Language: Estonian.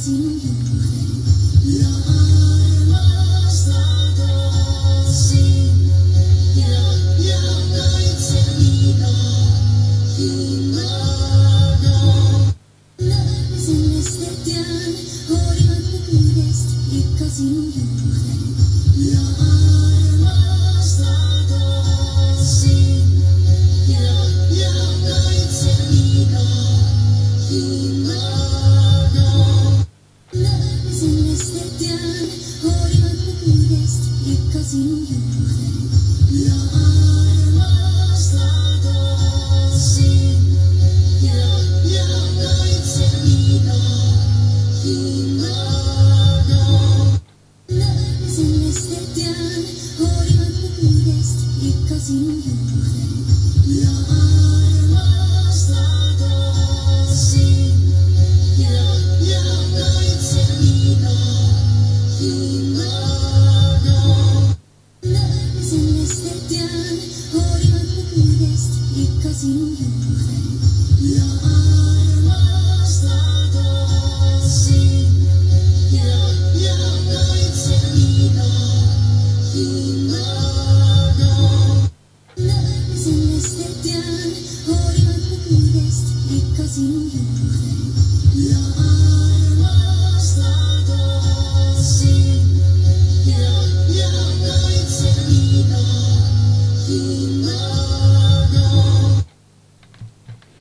in you. La stato sin ya noi zerino hinago Sen estetyan horimat pudest ikasin you. La stato sin ya noi zerino hinago Sen estetyan horimat pudest ikasin you. La stato sin ya noi zerino hinago Sen estetyan horimat pudest ikasin you. La stato sin ya noi zerino hinago Sen estetyan horimat pudest ikasin you. La stato sin ya noi zerino hinago